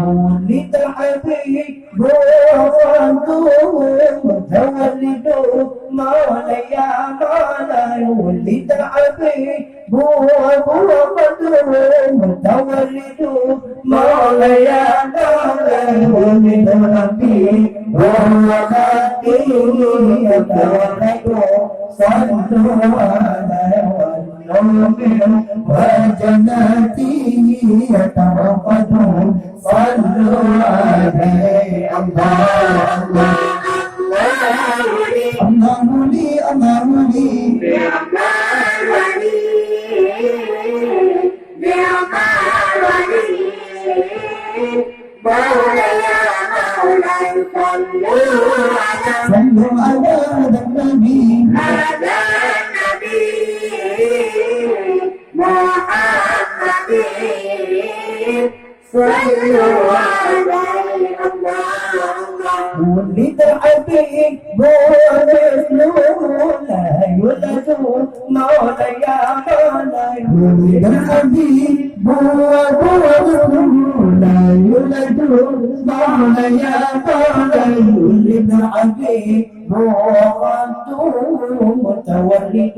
ولد الحبيب وفاته متولد مولاي مولاي ولد الحبيب وفاته متولد مولاي مولاي ولد الحبيب وفاته متولد صلوا على وجناتي يتوقدون صلوا عليه الله لي صلوا على النبي هذا النبي محمد صلوا عليه ولد الحبيب ومثله لا يولد مولاي مولاي ولد الحبيب ومثله لا يولد مولاي مولاي ولد الحبيب وخدوه متولد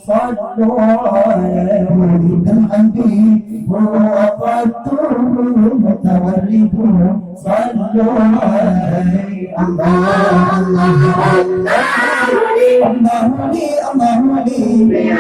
صلوا عليه ولد الحبيب وخدوه متولد صلوا عليه الله لي